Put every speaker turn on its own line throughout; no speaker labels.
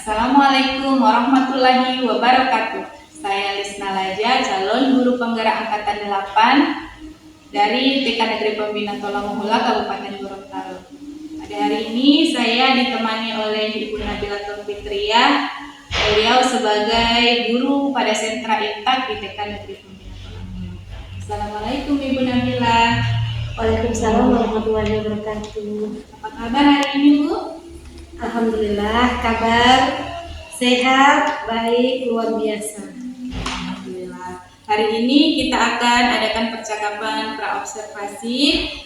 Assalamualaikum warahmatullahi wabarakatuh. Saya Lisna Laja, calon guru penggerak angkatan 8 dari TK Negeri Pembina Tolonghula, Kabupaten Gorontalo. Pada hari ini saya ditemani oleh Ibu Nabila Fitriah, beliau sebagai guru pada sentra Intak di TK Negeri Pembina Tolonghula. Assalamualaikum Ibu Nabila.
Waalaikumsalam warahmatullahi wabarakatuh.
Apa kabar hari ini Bu?
Alhamdulillah, kabar sehat, baik, luar biasa.
Alhamdulillah. Hari ini kita akan adakan percakapan praobservasi.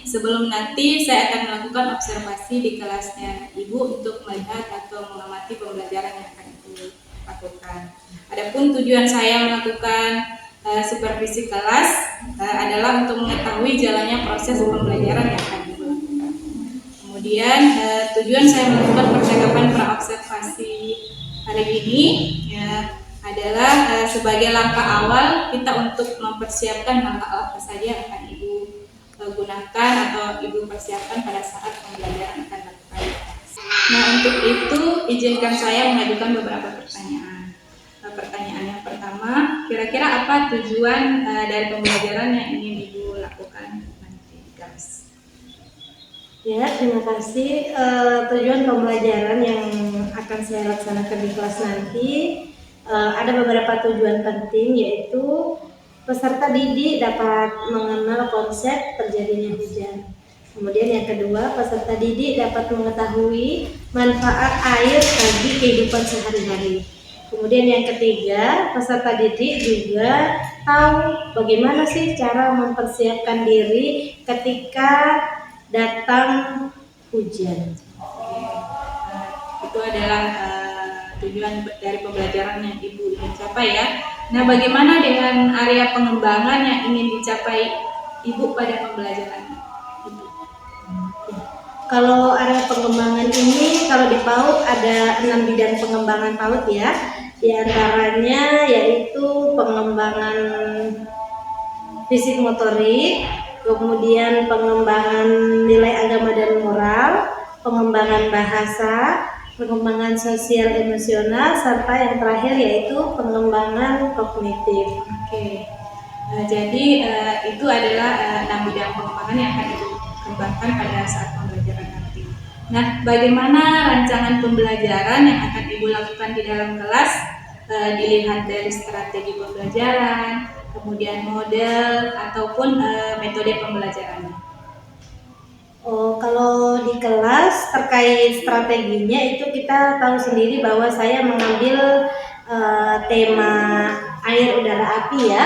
Sebelum nanti saya akan melakukan observasi di kelasnya Ibu untuk melihat atau mengamati pembelajaran yang akan Ibu lakukan. Adapun tujuan saya melakukan supervisi kelas adalah untuk mengetahui jalannya proses pembelajaran yang akan Ibu lakukan. Kemudian tujuan saya melakukan percakapan praobservasi hari ini adalah sebagai langkah awal kita untuk mempersiapkan hal-hal apa saja yang akan Ibu gunakan atau Ibu persiapkan pada saat pembelajaran akan dilakukan. Nah, untuk itu izinkan saya mengajukan beberapa pertanyaan. Pertanyaan yang pertama, kira-kira apa tujuan dari pembelajaran yang ingin Ibu lakukan nanti di kelas?
Ya, terima kasih. Tujuan pembelajaran yang akan saya laksanakan di kelas nanti ada beberapa tujuan penting, yaitu peserta didik dapat mengenal konsep terjadinya hujan. Kemudian yang kedua, peserta didik dapat mengetahui manfaat air bagi kehidupan sehari-hari. Kemudian yang ketiga, peserta didik juga tahu bagaimana sih cara mempersiapkan diri ketika datang hujan.
Itu adalah tujuan dari pembelajaran yang Ibu ingin capai ya. Nah, bagaimana dengan area pengembangan yang ingin dicapai Ibu pada pembelajaran itu?
Kalau area pengembangan ini, kalau di PAUD ada 6 bidang pengembangan PAUD ya. Di antaranya yaitu pengembangan fisik motorik, kemudian pengembangan nilai agama dan moral, pengembangan bahasa, pengembangan sosial emosional, serta yang terakhir yaitu pengembangan kognitif.
Oke. Jadi itu adalah 6 bidang pengembangan yang akan Ibu kembangkan pada saat pembelajaran nanti. Nah, bagaimana rancangan pembelajaran yang akan Ibu lakukan di dalam kelas dilihat dari strategi pembelajaran, kemudian model ataupun metode pembelajarannya.
Kalau di kelas terkait strateginya itu kita tahu sendiri bahwa saya mengambil tema air, udara, api ya.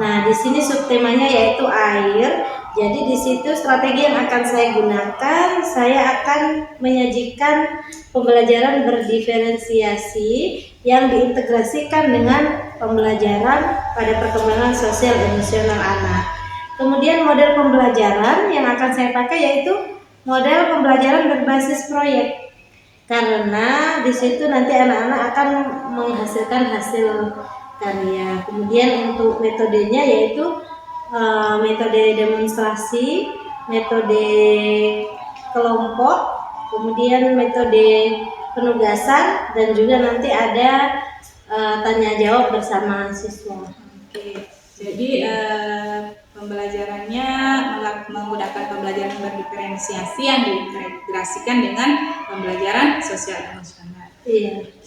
Nah, di sini subtemanya yaitu air. Jadi di situ strategi yang akan saya gunakan, saya akan menyajikan pembelajaran berdiferensiasi yang diintegrasikan dengan pembelajaran pada perkembangan sosial emosional anak. Kemudian model pembelajaran yang akan saya pakai yaitu model pembelajaran berbasis proyek. Karena di situ nanti anak-anak akan menghasilkan hasil karya. Kemudian untuk metodenya yaitu metode demonstrasi, metode kelompok, kemudian metode penugasan, dan juga nanti ada tanya jawab bersama siswa.
Oke, jadi pembelajarannya menggunakan pembelajaran berdiferensiasi yang diintegrasikan dengan pembelajaran sosial emosional.
Iya.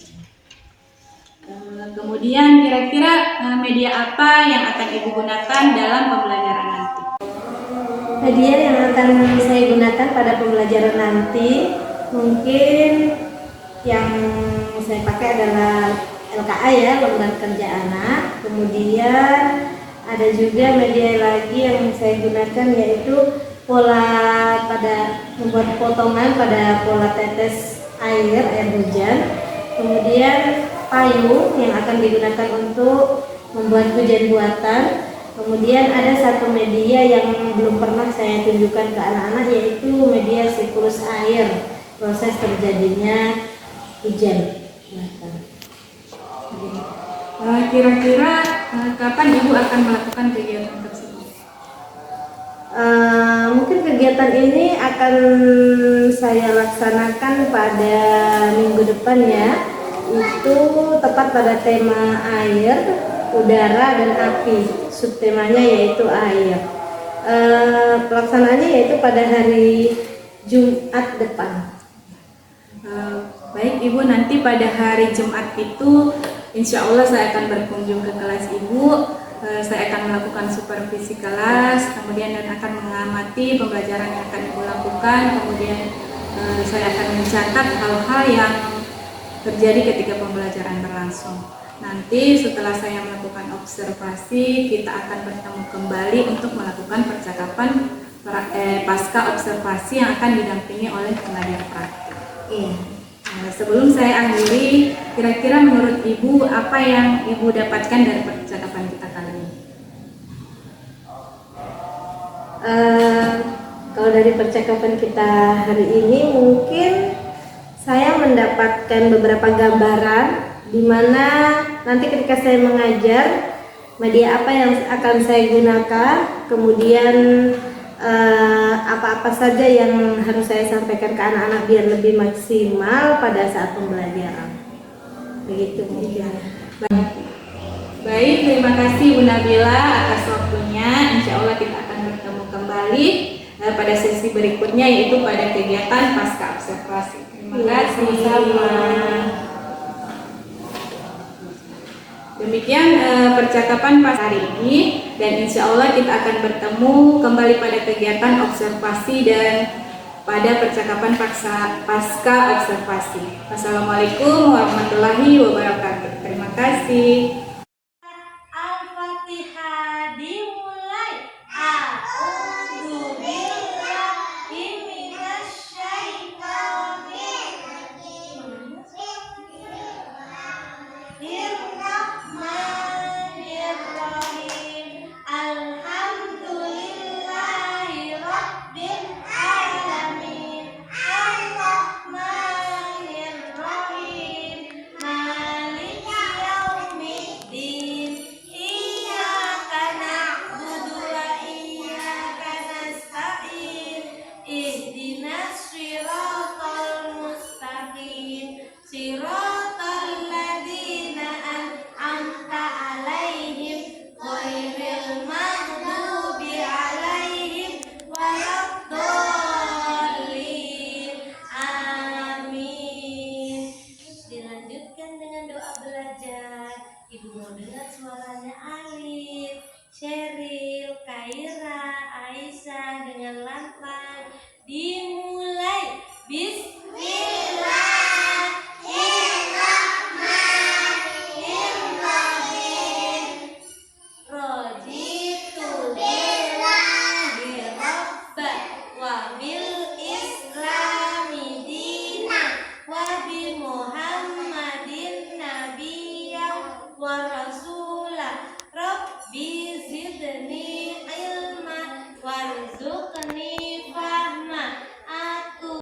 Kemudian kira-kira media apa yang akan Ibu gunakan dalam pembelajaran nanti?
Media yang akan saya gunakan pada pembelajaran nanti mungkin yang saya pakai adalah LKA ya, lembar kerja anak. Kemudian ada juga media lagi yang saya gunakan yaitu pola pada membuat potongan pada pola tetes air hujan. Kemudian payung yang akan digunakan untuk membuat hujan buatan. Kemudian ada satu media yang belum pernah saya tunjukkan ke anak-anak yaitu media siklus air, proses terjadinya hujan.
Kira-kira kapan Ibu akan melakukan kegiatan tersebut?
Mungkin kegiatan ini akan saya laksanakan pada minggu depan ya. itu tepat pada tema air, udara, dan api. Subtemanya yaitu air. Pelaksanaannya yaitu pada hari Jumat depan.
Baik Ibu, nanti pada hari Jumat itu insya Allah saya akan berkunjung ke kelas Ibu. Saya akan melakukan supervisi kelas, kemudian dan akan mengamati pembelajaran yang akan Ibu lakukan. Kemudian saya akan mencatat hal-hal yang terjadi ketika pembelajaran berlangsung. Nanti setelah saya melakukan observasi, kita akan bertemu kembali untuk melakukan percakapan pasca observasi yang akan didampingi oleh pengajar praktik.
Iya.
Nah, sebelum saya akhiri, kira-kira menurut Ibu apa yang Ibu dapatkan dari percakapan kita kali ini?
Kalau dari percakapan kita hari ini, mungkin saya mendapatkan beberapa gambaran di mana nanti ketika saya mengajar, media apa yang akan saya gunakan, kemudian apa-apa saja yang harus saya sampaikan ke anak-anak biar lebih maksimal pada saat pembelajaran. Begitu mungkin.
Baik, terima kasih Bu Nabila atas waktunya. Insya Allah kita akan bertemu kembali pada sesi berikutnya, yaitu pada kegiatan pasca observasi. Terima kasih.
Sama-sama.
Demikian percakapan pas hari ini, dan insya Allah kita akan bertemu kembali pada kegiatan observasi dan pada percakapan pasca observasi. Wassalamualaikum warahmatullahi wabarakatuh. Terima kasih.
Al-Fatihah dimulai. A'udzu billahi minasy syaithanir rajim. Bismillahirrahmanirrahim. Alhamdulillahi rabbil alamin. Ar-Rahmanir-Rahim. Maliki yaumiddin. Iyyaka na'budu wa iyyaka nasta'in. Ihdinas shiratal mustaqim. Shiratal ladzina an'amta 'alaihim ghairil maghdubi 'alaihim waladdallin. Amin. Dilanjutkan dengan doa belajar. Ibu mau dengar suaranya Alif, Sheryl, Kaira, Aisyah dengan lantang. Dimulai. Bismillahirrahmanirrahim. Raditu billahi rabba wa bil islami dina wa bi Muhammadin nabiyyan wa rasula. Rabbi zidni ilma warzuqni fahma. Aku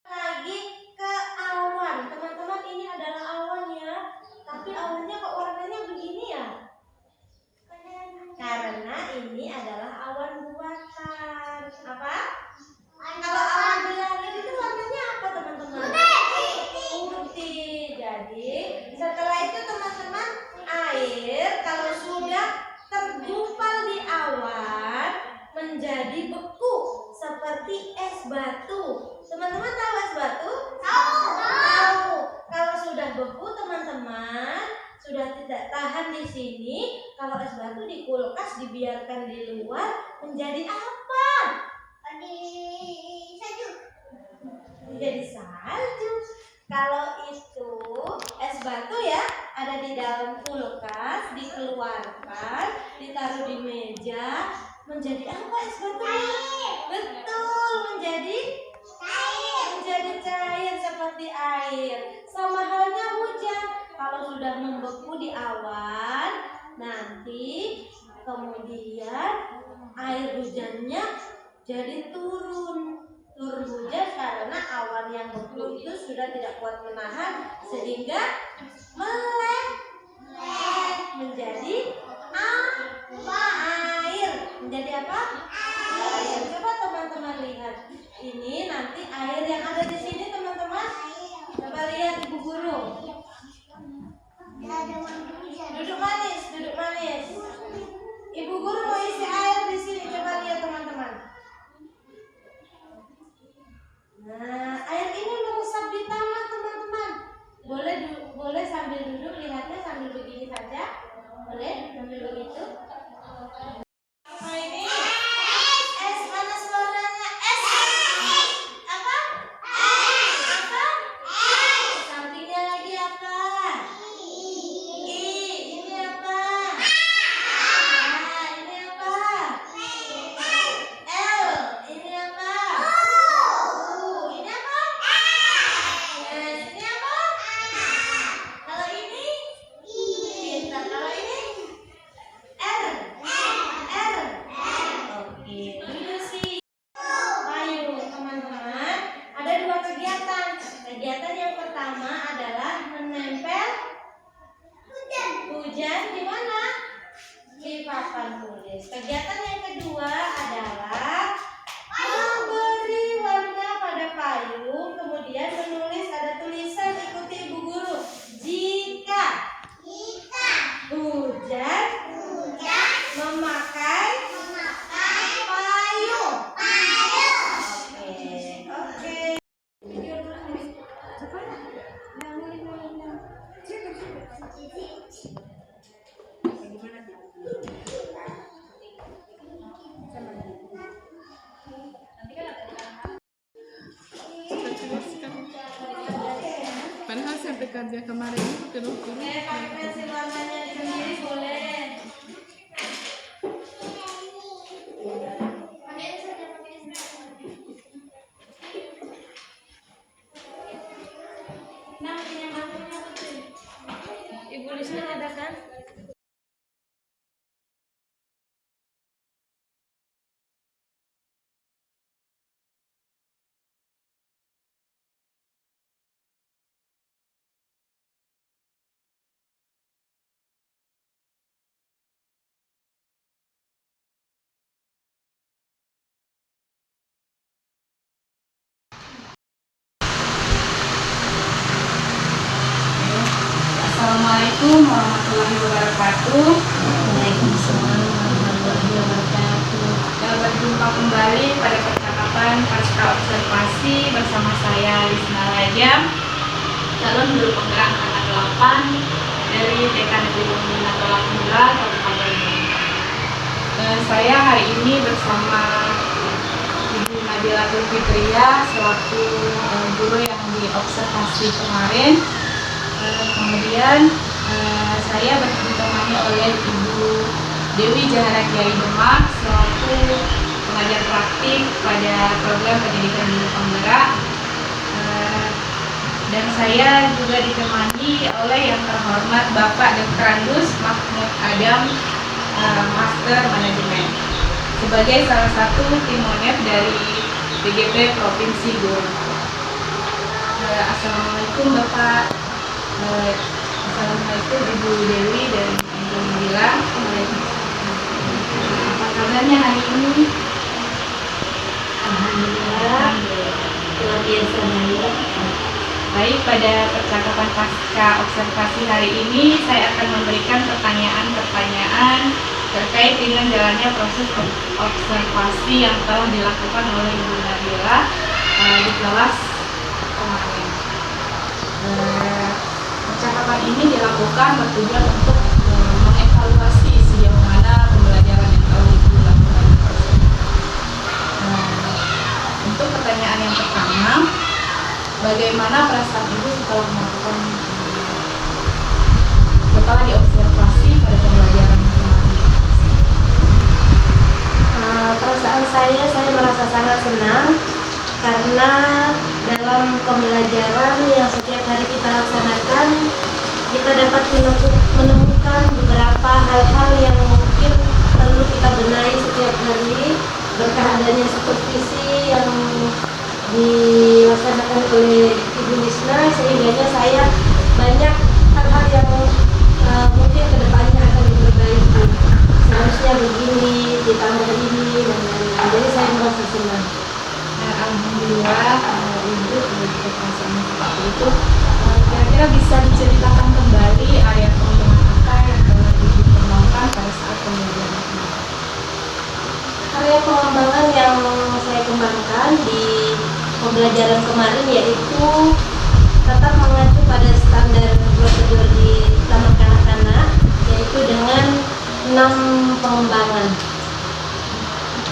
lagi ke awan. Teman-teman, ini adalah awan ya. Tapi awannya kok warnanya begini ya? Karena ini adalah awan buatan. Apa? Kalau awan di langit itu warnanya apa, teman-teman? Putih. Jadi setelah itu teman-teman, air kalau sudah tergumpal di awan menjadi beku seperti es batu. Teman-teman tahu es batu? Tahu. Kalau sudah beku, teman-teman, sudah tidak tahan di sini. Kalau es batu di kulkas dibiarkan di luar menjadi apa? Menjadi salju. Kalau itu es batu ya, ada di dalam kulkas, dikeluarkan, ditaruh di meja, menjadi apa es batunya? Betul, menjadi cair seperti air. Sama halnya hujan. Kalau sudah membeku di awan, nanti kemudian air hujannya jadi turun hujan karena awan yang beku itu sudah tidak kuat menahan sehingga meleleh menjadi air. Menjadi apa? Air. Coba teman-teman lihat. Ini nanti air yang ada di sini, teman-teman. Coba lihat Ibu Guru. Duduk manis, duduk manis. Ibu guru mau isi air di sini, coba lihat teman-teman. Nah, air ini meresap di tanah teman-teman. Boleh sambil duduk, lihatnya sambil begini saja. Boleh sambil begitu. Apa ini? S, mana suaranya? S. Apa? Apa? Sampingnya lagi apa? I. Ini apa? Nah, ini apa? L. Ini apa? U. Ini apa? S. Ini apa? Kalau ini? Pintar. Kalau ini? R. R. Oke, dulu sih. Ayo teman-teman, ada dua kegiatan. Kegiatan yang pertama adalah menempel hujan di mana? Di papan tulis. Kegiatan yang kedua adalah memberi warna pada payung, kemudian menulis, ada tulisan, ikuti ibu guru. Jika hujan memakai payung. Oke.
Padahal sampai kerja kemarin itu terus
Pakai pensil warnanya sendiri boleh. Nah, punya makunya betul. Ibu Lisna ada kan?
Assalamualaikum warahmatullahi wabarakatuh.
Waalaikumsalam warahmatullahi wabarakatuh.
Kita berjumpa kembali pada percakapan pasca observasi bersama saya Lisna Rajam, calon guru penggerak anak 8 dari TK Negeri Pembina Tolak Mula, Kabupaten Bandung. Saya hari ini bersama Ibu Nabila Fitria selaku guru yang diobservasi kemarin. Kemudian saya ditemani oleh Ibu Dewi Jahara Kiai Demak selaku pengajar praktik pada program pendidikan guru penggerak, dan saya juga ditemani oleh yang terhormat Bapak Dr. Andus Mahmud Adam, Master Manajemen, sebagai salah satu tim monef dari PGP Provinsi Gorontalo. Assalamualaikum Bapak. Assalamualaikum Ibu Dewi dan Ibu Nabila. Apa kabarnya hari ini?
Alhamdulillah, luar biasa baik.
Baik, pada percakapan pasca observasi hari ini saya akan memberikan pertanyaan-pertanyaan terkait dengan jalannya proses observasi yang telah dilakukan oleh Ibu Nabila di kelas kemarin. Percakapan ini dilakukan bertujuan untuk mengevaluasi sejauh mana pembelajaran yang telah dilakukan. Untuk pertanyaan yang pertama, bagaimana perasaan Ibu setelah diobservasi pada pembelajaran kemarin?
Perasaan saya merasa sangat senang karena dalam pembelajaran yang setiap hari kita laksanakan, kita dapat menemukan beberapa hal-hal yang mungkin perlu kita benahi setiap hari berkah adanya supervisi yang dilaksanakan oleh Ibu Lisna, sehingga saya banyak hal-hal yang mungkin kedepannya akan diperbaiki. Seharusnya begini, ditambah ini, dan lain-lain. Jadi saya merasa senang.
Alhamdulillah Ibu berperasaan seperti itu. Kira-kira kira-kira bisa diceritakan kembali area pengembangan apa yang telah dikembangkan pada saat pembelajaran kemarin?
Area pengembangan yang saya kembangkan di pembelajaran kemarin yaitu tetap mengacu pada standar prosedur di Taman Kanak-kanak, yaitu dengan 6 pengembangan.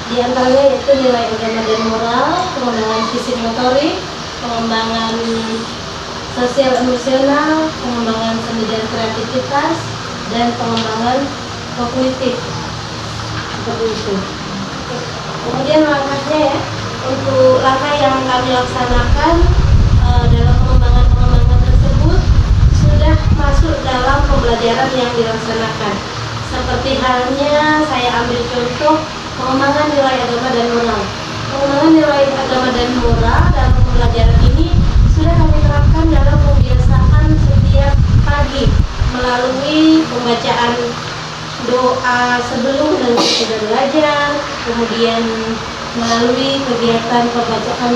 Di antaranya yaitu nilai agama dan moral, pengembangan fisik motorik, pengembangan sosial emosional, pengembangan seni dan kreativitas, dan pengembangan kognitif. Seperti itu. Kemudian langkahnya ya, untuk langkah yang kami laksanakan dalam pengembangan tersebut sudah masuk dalam pembelajaran yang dilaksanakan. Seperti halnya saya ambil contoh pengembangan nilai agama dan moral. Pengembangan nilai agama dan moral dalam pembelajaran ini sudah kami terapkan dalam kebiasaan setiap pagi melalui pembacaan doa sebelum dan sesudah belajar, kemudian melalui kegiatan pembacaan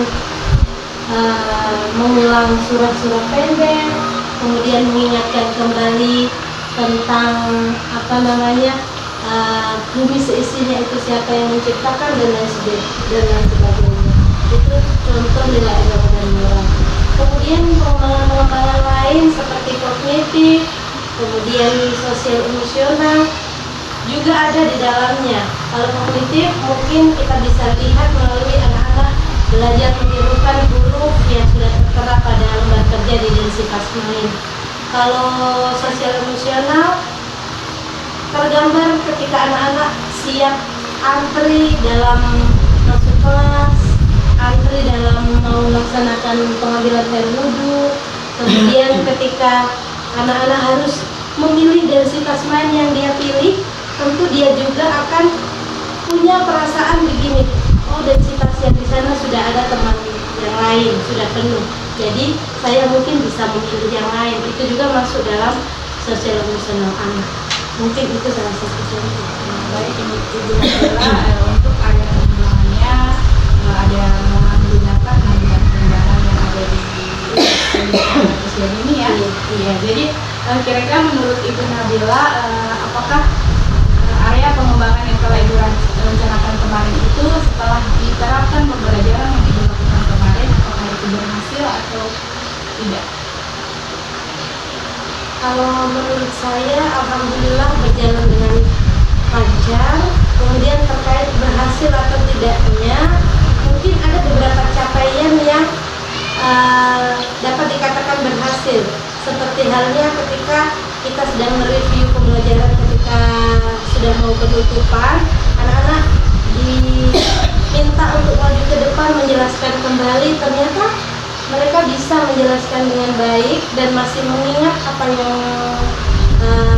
mengulang surat-surat pendek, kemudian mengingatkan kembali tentang bumi seisinya itu siapa yang menciptakan dan lain sebagainya. Itu contoh nilai agama dan moral. Kemudian pengembangan lain seperti kognitif, kemudian sosial emosional juga ada di dalamnya. Kalau kognitif mungkin kita bisa lihat melalui anak-anak belajar menirukan huruf yang sudah tertera pada lembar kerja di densitas main. Kalau sosial emosional tergambar ketika anak-anak siap antri dalam masuk kelas, antri dalam mau melaksanakan pengambilan air wudhu, kemudian ketika anak-anak harus memilih densitas main yang dia pilih, tentu dia juga akan punya perasaan begini, oh densitas yang di sana sudah ada teman yang lain, sudah penuh, jadi saya mungkin bisa memilih yang lain. Itu juga masuk dalam sosial emosional anak. Mungkin itu salah satu contoh.
Baik, Ibu Nabila, untuk area pengembangannya ada menggunakan pengembangan yang ada di usia ini ya. Iya. Jadi kira-kira menurut Ibu Nabila, apakah area pengembangan yang telah Ibu rencanakan kemarin itu setelah diterapkan pembelajaran yang Ibu lakukan kemarin, apakah itu berhasil atau tidak?
Kalau menurut saya, alhamdulillah berjalan dengan lancar. Kemudian terkait berhasil atau tidaknya, mungkin ada beberapa capaian yang dapat dikatakan berhasil. Seperti halnya ketika kita sedang mereview pembelajaran ketika sudah mau penutupan, anak-anak diminta untuk maju ke depan menjelaskan kembali, ternyata mereka bisa menjelaskan dengan baik dan masih mengingat apa yang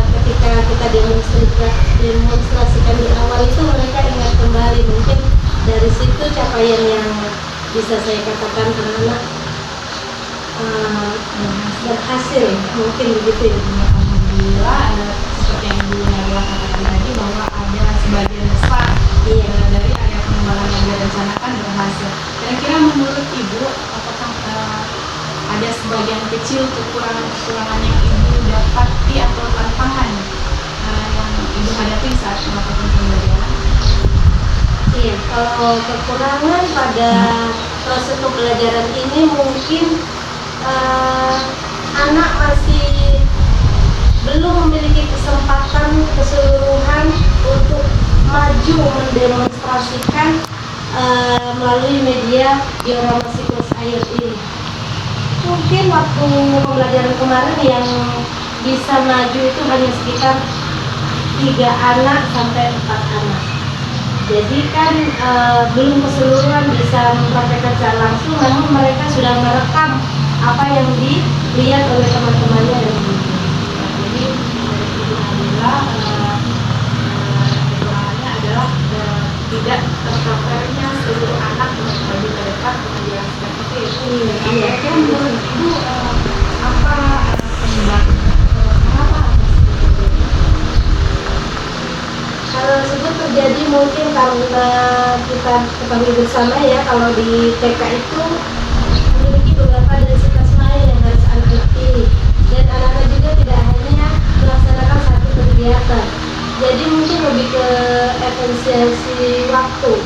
ketika kita demonstrasikan di awal itu, mereka ingat kembali. Mungkin dari situ capaian yang bisa saya katakan anak-anak berhasil, mungkin begitu ya.
Alhamdulillah, seperti yang Ibu Nabila katakan tadi bahwa ada sebagian besar dari area pengembangan yang direncanakan berhasil. Kira-kira menurut Ibu, apakah ada sebagian kecil kekurangan-kekurangan yang Ibu dapati atau tantangan yang Ibu hadapi saat melakukan pembelajaran?
Iya, kalau kekurangan pada proses pembelajaran ini mungkin anak masih belum memiliki kesempatan keseluruhan untuk maju mendemonstrasikan melalui media diorama siklus air ini. Mungkin waktu pembelajaran kemarin yang bisa maju itu hanya sekitar 3 anak sampai 4 anak. Jadi kan belum keseluruhan bisa mempraktekkan secara langsung, namun mereka sudah merekam apa yang dilihat oleh teman-temannya dan
Jadi dari Ibu Nabila, kekurangannya adalah tidak tercovernya seluruh anak untuk maju ke depan menjelaskan itu. Kira-kira menurut Ibu apa penyebabnya? Kenapa?
hal tersebut terjadi mungkin karena kita ketahui bersama ya, kalau di TK itu memiliki beberapa densitas main yang harus anak-anak pilih.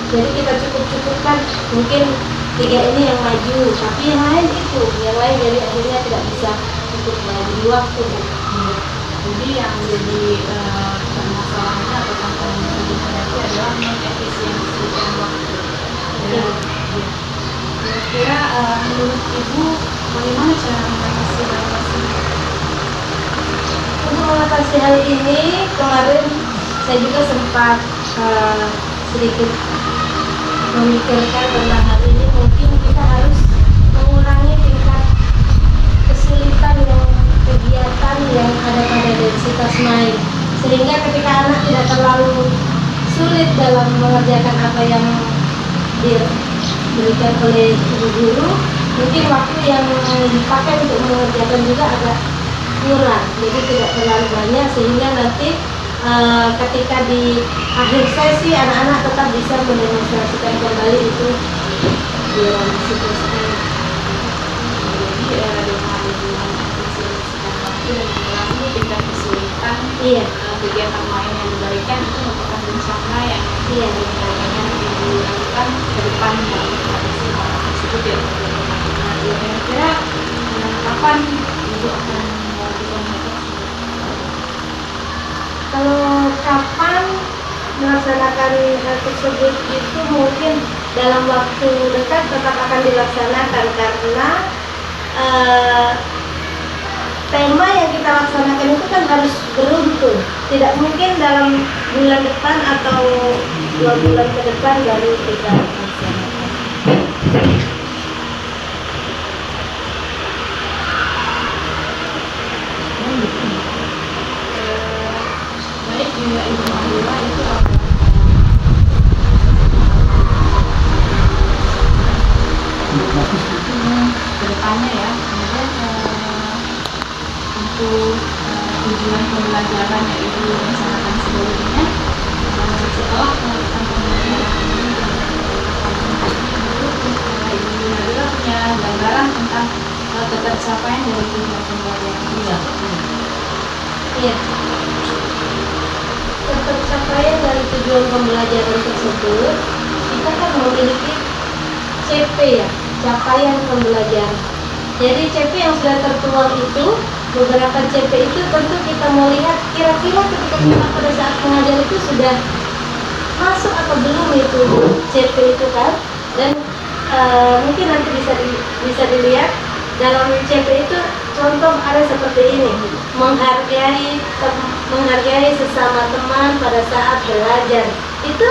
Jadi kita cukup-cukupkan, mungkin 3 ini yang maju, tapi yang lain jadi akhirnya tidak bisa untuk di waktu.
Jadi yang jadi permasalahannya atau tantangan ibu berarti adalah mengefisiensikan waktu.
Ya.
Kira-kira menurut ibu bagaimana cara mengatasi hal tersebut?
Untuk mengatasi hal ini, kemarin saya juga sempat sedikit memikirkan tentang hal ini. Mungkin kita harus mengurangi tingkat kesulitan kegiatan yang ada pada densitas main, sehingga ketika anak tidak terlalu sulit dalam mengerjakan apa yang diberikan oleh ibu guru, mungkin waktu yang dipakai untuk mengerjakan juga agak kurang, jadi tidak terlalu banyak, sehingga nanti ketika di akhir sesi anak-anak tetap bisa mendemonstrasikan kembali itu di dalam siklus air.
Jadi dengan mengefisiensikan waktu dan mengurangi tingkat kesulitan
Iya,
kegiatan lain yang diberikan itu merupakan bencana yang
iya.
ibu lakukan ke depan dalam mengatasi hal tersebut ya. Nah, kira-kira kapan ibu akan melakukan hal tersebut?
Kalau kapan melaksanakan hal tersebut itu mungkin dalam waktu dekat tetap akan dilaksanakan, karena tema yang kita laksanakan itu kan harus beruntun. Tidak mungkin dalam bulan depan atau 2 bulan ke depan baru kita laksanakan.
Baik, ibu Abdullah itu apa? Kedepannya ya, kemudian untuk tujuan pembelajaran yang ibu rencanakan sebelumnya, setelah melakukan pembelajaran ini, ibu Nabila punya gambaran tentang ketercapaian dari tujuan pembelajaran ini.
Iya. Tercapaian dari tujuan pembelajaran tersebut, kita kan memiliki CP ya, capaian pembelajaran. Jadi CP yang sudah tertuang itu, beberapa CP itu tentu kita mau lihat kira-kira ketika kita pada saat mengajar itu sudah masuk atau belum itu CP itu kan. Dan mungkin nanti bisa dilihat dalam CP itu contoh ada seperti ini, menghargai sesama teman pada saat belajar. Itu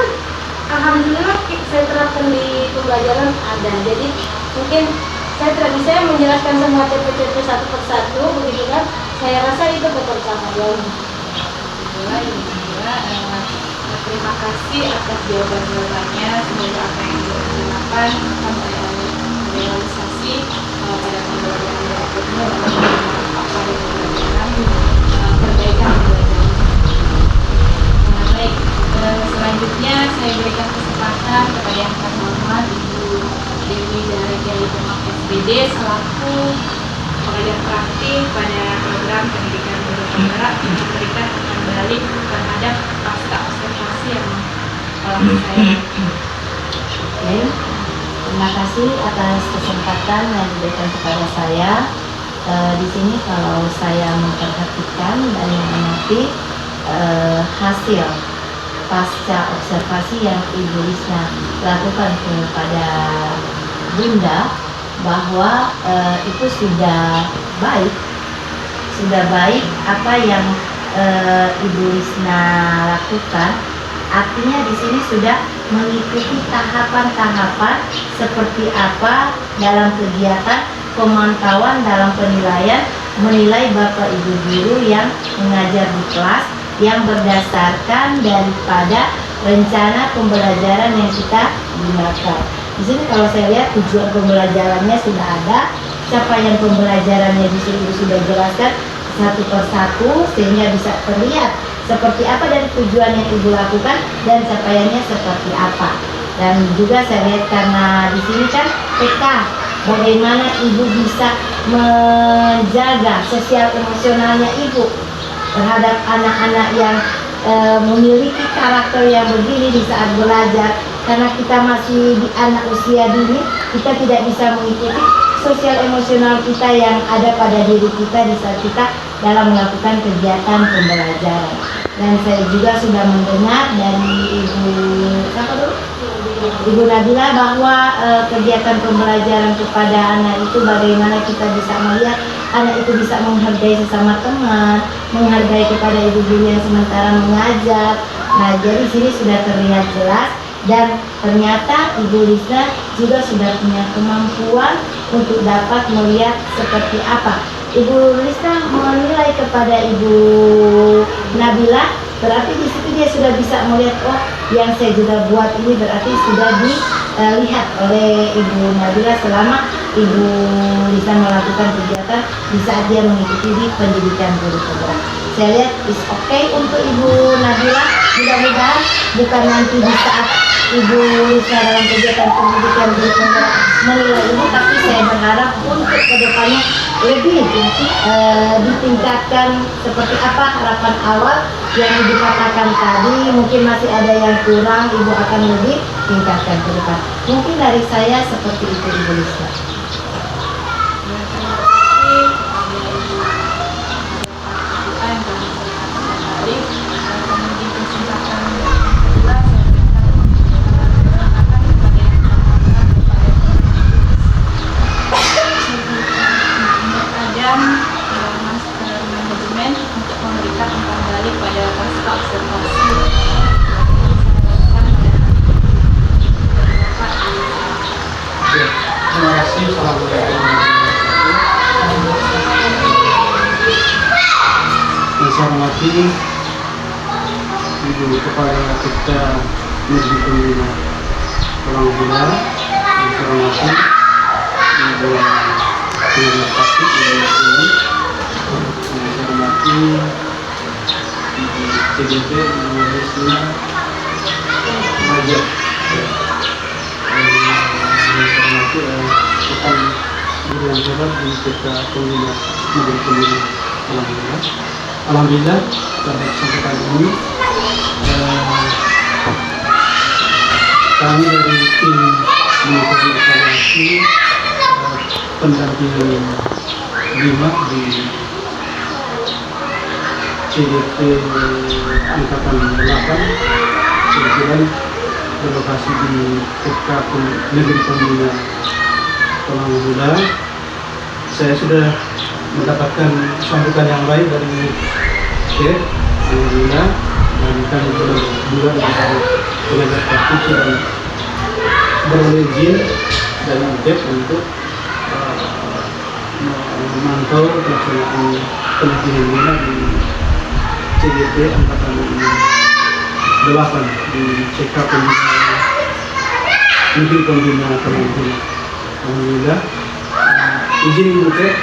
alhamdulillah saya terapkan di pembelajaran ada. Jadi mungkin saya tidak bisa menjelaskan semua CP-CP satu persatu begitu kan. Saya rasa itu ketercapaian.
Terima kasih atas jawaban-jawabannya. Semoga apa yang dilakukan akan merealisasi pada pembelajaran berikutnya dan pada pembelajaran perbaikan pembelajaran. Baik, selanjutnya saya berikan kesempatan kepada yang terhormat Ibu Dewi Daraja Demak SPD selaku pengajar praktik pada program pendidikan bergerak yang memberikan kembali terhadap pasca observasi yang telah saya.
Oke, terima kasih atas kesempatan yang diberikan kepada saya. Di sini kalau saya memperhatikan dan mengamati hasil pasca observasi yang Ibu Lisna lakukan kepada Bunda, bahwa itu sudah baik apa yang Ibu Lisna lakukan. Artinya di sini sudah mengikuti tahapan-tahapan seperti apa dalam kegiatan pemantauan dalam penilaian, menilai Bapak Ibu guru yang mengajar di kelas yang berdasarkan daripada rencana pembelajaran yang kita gunakan. Di sini kalau saya lihat tujuan pembelajarannya sudah ada, capaian pembelajarannya di sini sudah jelaskan satu persatu sehingga bisa terlihat seperti apa dari tujuan yang Ibu lakukan dan capaiannya seperti apa. Dan juga saya lihat karena di sini kan PK, bagaimana Ibu bisa menjaga sosial emosionalnya Ibu terhadap anak-anak yang memiliki karakter yang begini di saat belajar. karena kita masih di anak usia dini, kita tidak bisa mengikuti sosial emosional kita yang ada pada diri kita di saat kita dalam melakukan kegiatan pembelajaran. Dan saya juga sudah mendengar dari Ibu Nabila bahwa kegiatan pembelajaran kepada anak itu bagaimana kita bisa melihat anak itu bisa menghargai sesama teman, menghargai kepada ibu guru yang sementara mengajar. Nah, jadi sini sudah terlihat jelas dan ternyata Ibu Lisna juga sudah punya kemampuan untuk dapat melihat seperti apa. Ibu Lisna menilai kepada Ibu Nabila, berarti di situ dia sudah bisa melihat, oh yang saya juga buat ini berarti sudah dilihat oleh Ibu Nabila selama Ibu Lisna melakukan kegiatan di saat dia mengikuti di pendidikan guru penggerak. Saya lihat is okay untuk Ibu Nabila, mudah-mudahan bukan nanti di saat Ibu Lisna dalam kegiatan pendidikan guru penggerak menilai Ibu, tapi saya berharap untuk kedepannya lebih ditingkatkan seperti apa harapan awal yang Ibu katakan tadi. Mungkin masih ada yang kurang, Ibu akan lebih tingkatkan ke depan. Mungkin dari saya seperti itu, Ibu Lisna.
Manajemen untuk memberikan umpan balik pada pasca observasi.
Terima kasih. Assalamualaikum. Yang saya hormati Ibu Kepala Kita Negeri Pembina Pulau Gila, yang saya hormati Ibu Pengajar Praktik Ibu ini, yang saya hormati Ibu CGP, Ibu Lisna Najib, yang saya hormati rekan guru yang hebat di kita Pembina Negeri Pembina Pulau Gila. Alhamdulillah pada kesempatan ini kami dari tim mengikuti evaluasi pendampingan 5 di CGT Angkatan 8 kebetulan berlokasi di TK Negeri Pembina Pulau Gila. Saya sudah mendapatkan sambutan yang baik dari Chef Alhamdulillah, dan kami juga dengan pengajar praktik dan beroleh izin dan UTEP untuk memantau pelaksanaan pendidikan guna di CGT Angkatan 8 di CK Negeri Pembina Pulau Gila. Alhamdulillah, izin UTEP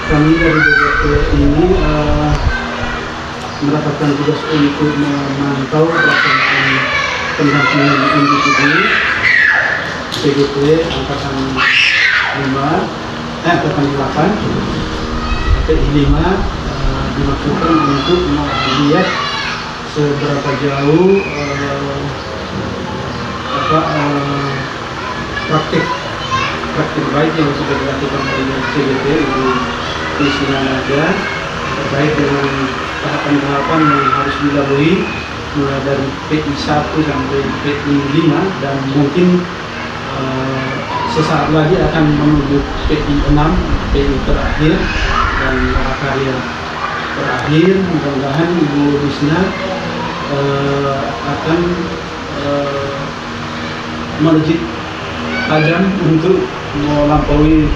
kami dari DPP ini mendapatkan tugas untuk memantau pelaksanaan pendampingan individu CGT Angkatan 8 PI 5 dimaksudkan untuk melihat seberapa jauh praktik baik yang sudah dilakukan oleh CGT itu Lisna Najib, terkait dengan tahapan-tahapan yang harus dilalui mulai dari PI 1 sampai PI 5 dan mungkin sesaat lagi akan menuju PI 6, PI terakhir dan karya terakhir. Mudah-mudahan Ibu Lisna akan melejit tajam untuk melampaui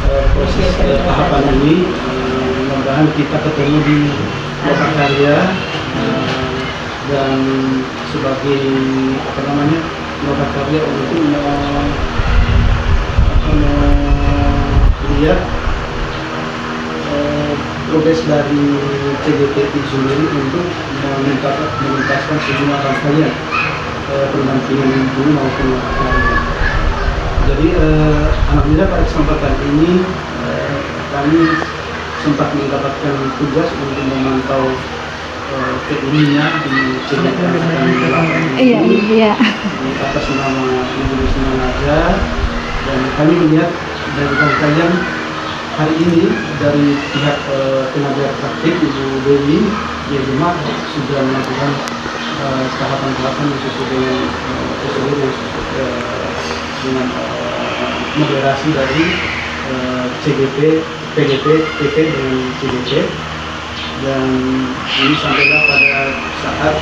proses tahapan ini. Mudah-mudahan kita ketemu di lokasi karya dan sebagai lokasi karya untuk melihat progres dari CGT itu sendiri untuk menuntaskan semua rangkaian pendampingan guru maupun karya. Jadi alhamdulillah pada kesempatan ini kami sempat mendapatkan tugas untuk memantau keuninya di CGT Angkatan 8
Iya, iya.
di atas nama Ibu Risma Naga. Dan kami melihat dari rangkaian hari ini dari pihak tenaga praktik Ibu Dewi di rumah sudah melakukan tahapan-tahapan yang sesuai dengan dengan moderasi dari CGT, PGT, PT dengan CGT. Dan ini sampailah pada saat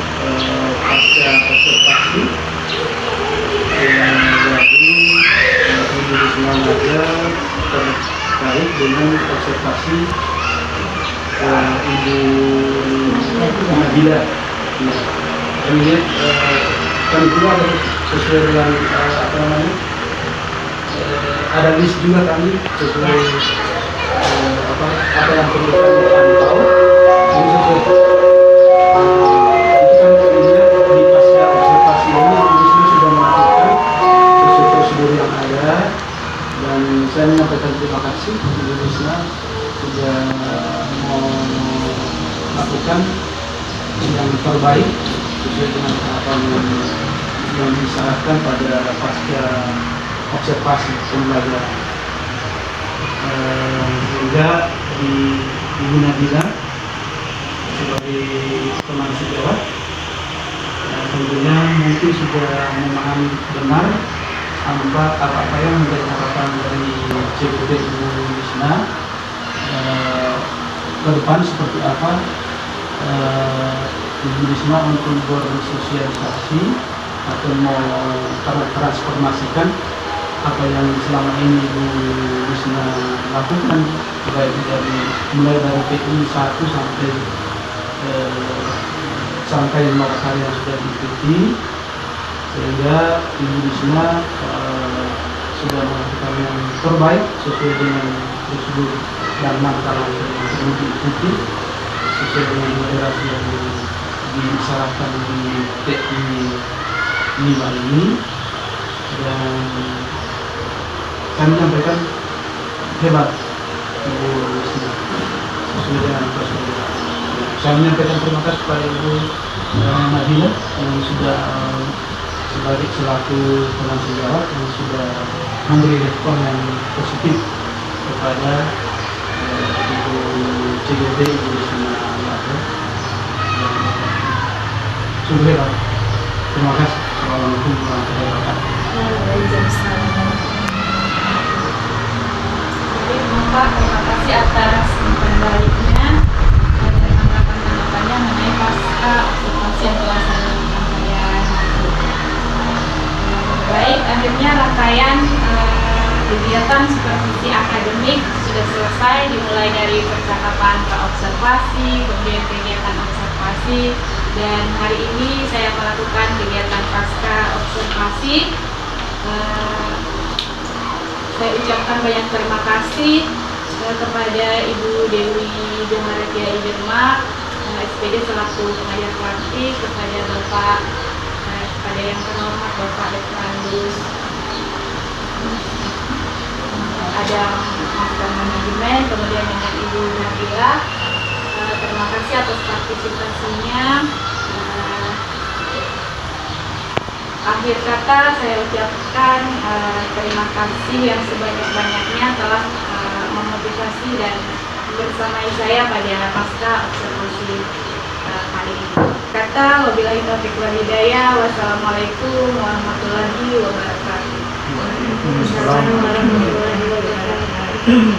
pasca observasi yang dari Ibu Risma Naga terkait dengan observasi Ibu Nabila. Ya. Kami lihat kami juga ada sesuai dengan apa namanya, ada list juga kami sesuai apa yang perlu kami pantau. Jadi sesuai itu kan kami lihat di pasca observasi ini Ibu sudah melakukan sesuai prosedur yang ada, dan saya menyampaikan terima kasih Ibu Risma sudah melakukan yang terbaik sesuai dengan tahapan yang disarankan pada pasca observasi pembelajaran. Sehingga di Ibu Nabila sebagai teman sejawat tentunya mungkin sudah memahami benar apa yang menjadi harapan dari CGT Ibu Risma ke depan seperti apa Ibu Risma untuk bersosialisasi atau mau transformasikan apa yang selama ini Ibu Risma lakukan, baik mulai dari PI 1 sampai sampai Makassar yang sudah diikuti, sehingga Ibu Risma sudah melakukan yang terbaik sesuai dengan prosedur dan langkah yang perlu diikuti sesuai dengan moderasi yang disyaratkan di PI 5 ini. Dan kami menyampaikan hebat Ibu Risma sesuai dengan prosedur. Saya menyampaikan terima kasih kepada Ibu Nabila yang sudah sebagai selaku teman sejawat yang sudah memberi respon yang positif kepada Ibu CGT Ibu Risma Naga. Sungguh hebat. Terima kasih. Assalamualaikum warahmatullahi wabarakatuh.
Bapak, terima kasih atas umpan baliknya dan tanggapan-tanggapannya mengenai pasca observasi yang telah saya lakukan kalian. Baik, akhirnya rangkaian kegiatan supervisi akademik sudah selesai, dimulai dari percakapan praobservasi, kemudian kegiatan observasi, dan hari ini saya melakukan kegiatan pasca observasi. Saya ucapkan banyak terima kasih kepada Ibu Dewi Joharadia Iderma, SPD selaku pengajar praktik, kepada Bapak, kepada yang terhormat Bapak Dekranus ada Master Manajemen, kemudian dengan Ibu Nabila. Terima kasih atas partisipasinya. Akhir kata saya ucapkan terima kasih yang sebanyak-banyaknya telah memotivasi dan bersamai saya pada pasca observasi kali ini. Kata wabillahi taufiq wal hidayah. Wassalamualaikum warahmatullahi wabarakatuh.
Waalaikumsalam warahmatullahi wabarakatuh.